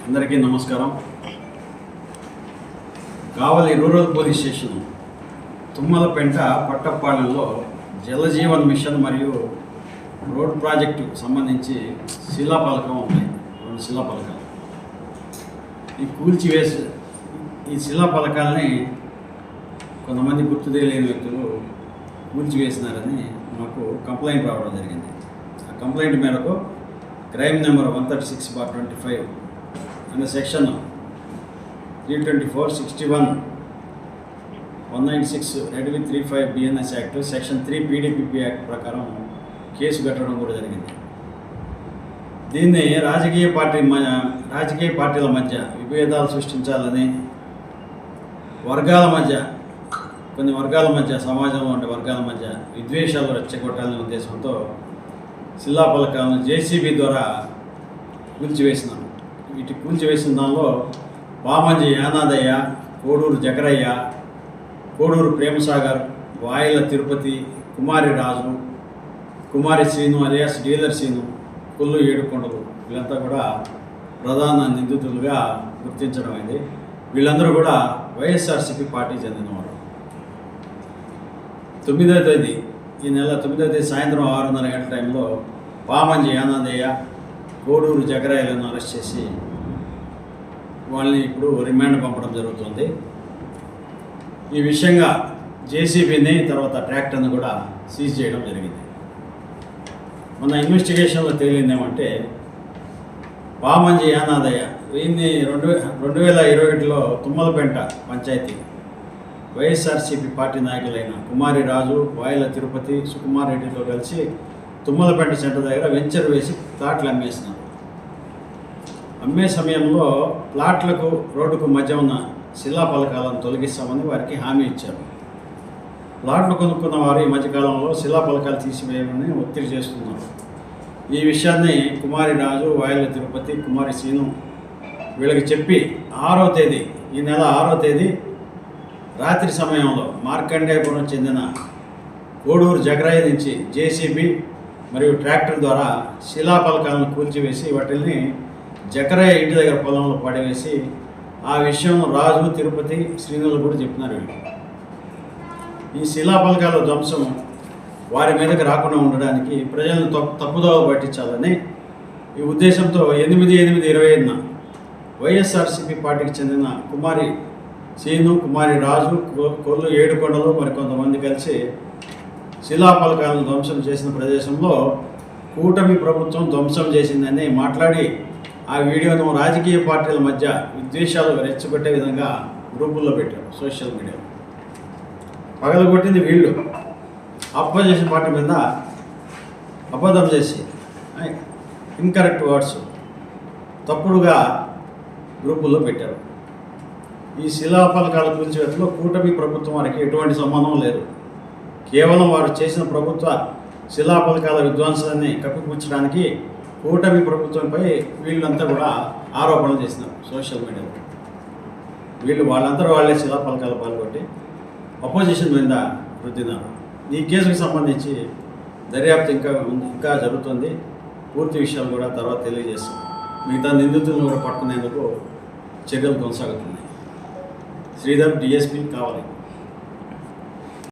అందరికీ నమస్కారం. Kavali rural police station Tummalapenta పట్టపాలెంలో జలజీవన్ మిషన్ మరియు రోడ్ ప్రాజెక్టు సంబంధించి శిలాఫలకం ఉన్నాయి. 2 శిలాఫలకాలు. ఈ శిలాఫలకాలని కొంతమంది గుర్తు తెలియని వ్యక్తులు కూల్చివేసినారని మాకు కంప్లైంట్ రావడం జరిగింది. ఆ కంప్లైంట్ మేరకు crime number 136/25 and section 324, 61, 196 red with 35 BNS act, section 3 PDPP act ప్రకారం కేసు కట్టడం కూడా జరిగింది. దీన్ని రాజకీయ పార్టీల మధ్య విభేదాలు సృష్టించాలని, కొన్ని వర్గాల మధ్య, సమాజంలో ఉండే వర్గాల మధ్య విద్వేషాలు రెచ్చగొట్టాలనే ఉద్దేశంతో శిలాఫలకాలను JCB ద్వారా కూల్చివేసినారు. వీటి కూల్చివేసిన దానిలో వామంజి యానాదయ్య, కోడూరు జకరయ్య, కోడూరు ప్రేమసాగర్, వాయిల తిరుపతి, కుమారి రాజు, కుమారి శ్రీను అలియాస్ డీలర్ శ్రీను, కొల్లు ఏడుకొండలు వీళ్ళంతా కూడా ప్రధాన నిందితులుగా గుర్తించడం అయింది. వీళ్ళందరూ కూడా వైఎస్ఆర్సీపీ పార్టీ చెందినవారు. 9వ తేదీ, ఈ నెల 9వ తేదీ సాయంత్రం 6:30 గంటల టైంలో వామంజి యానాదయ్య, కోడూరు జకరయ్యలను అరెస్ట్ చేసి వాళ్ళని ఇప్పుడు రిమాండ్ పంపడం జరుగుతుంది. ఈ విషయంగా JCBని తర్వాత ట్రాక్టర్ని కూడా సీజ్ చేయడం జరిగింది. మన ఇన్వెస్టిగేషన్లో తేలిందేమంటే వామంజి యానాదయ్య 2021లో తుమ్మలపెంట పంచాయతీ వైఎస్ఆర్సీపీ పార్టీ నాయకులైన కుమారి రాజు, వాయిల తిరుపతి, సుకుమార్ రెడ్డితో కలిసి తుమ్మలపెంట సెంటర్ దగ్గర వెంచర్ వేసి ప్లాట్లు అమ్మేసినారు. అమ్మే సమయంలో ప్లాట్లకు రోడ్డుకు మధ్య ఉన్న శిలాఫలకాలను తొలగిస్తామని వారికి హామీ ఇచ్చారు. ప్లాట్లు కొనుక్కున్న వారు ఈ మధ్యకాలంలో శిలాఫలకాలు తీసివేయమని ఒత్తిడి చేస్తున్నారు. ఈ విషయాన్ని కుమారి రాజు, వాయిల తిరుపతి, కుమారి శ్రీను వీళ్ళకి చెప్పి 6వ తేదీ, ఈ నెల 6వ తేదీ రాత్రి సమయంలో మార్కండేయపురం చెందిన కోడూరు జగరయ్య నుంచి JCB మరియు ట్రాక్టర్ ద్వారా శిలాఫలకాలను కూల్చివేసి వాటిని జకరయ్య ఇంటి దగ్గర పొలంలో పడివేసి ఆ విషయం రాజు, తిరుపతి, శ్రీనులు కూడా చెప్పినారు. ఈ శిలాఫలకాల ధ్వంసం వారి మీదకి రాకుండా ఉండడానికి ప్రజలను తప్పుదోవ పట్టించాలని ఈ ఉద్దేశంతో 8/8/25న వైఎస్ఆర్సీపీ పార్టీకి చెందిన కుమారి శ్రీను, కుమారి రాజు, కొల్లు ఏడుకొండలు మరికొంతమంది కలిసి శిలాఫలకాలను ధ్వంసం చేసిన ప్రదేశంలో కూటమి ప్రభుత్వం ధ్వంసం చేసిందని మాట్లాడి ఆ వీడియోను రాజకీయ పార్టీల మధ్య విద్వేషాలు రెచ్చగొట్టే విధంగా గ్రూపుల్లో పెట్టారు. సోషల్ మీడియాలో పగలగొట్టింది వీళ్ళు. అపోజిషన్ పార్టీ మీద అబద్ధం చేసి ఇన్కరెక్ట్ వర్డ్స్ తప్పుడుగా గ్రూపుల్లో పెట్టారు. ఈ శిలాఫలకాల కూల్చివేతలో కూటమి ప్రభుత్వం వారికి ఎటువంటి సంబంధం లేదు. కేవలం వారు చేసిన ప్రభుత్వ శిలాఫలకాల విధ్వంసాన్ని కప్పిపుచ్చడానికి కూటమి ప్రభుత్వంపై వీళ్ళంతా కూడా ఆరోపణలు చేసినారు సోషల్ మీడియాలో. వాళ్ళందరూ వాళ్ళే శిలాఫలకాలు పాల్గొట్టి అపోజిషన్ మీద రుద్దినారు. ఈ కేసుకు సంబంధించి దర్యాప్తు ఇంకా జరుగుతుంది. పూర్తి విషయాలు కూడా తర్వాత తెలియజేస్తాం. మిగతా నిందితులను కూడా పట్టుకునేందుకు చర్యలు కొనసాగుతున్నాయి. శ్రీధర్, DSP, కావలి.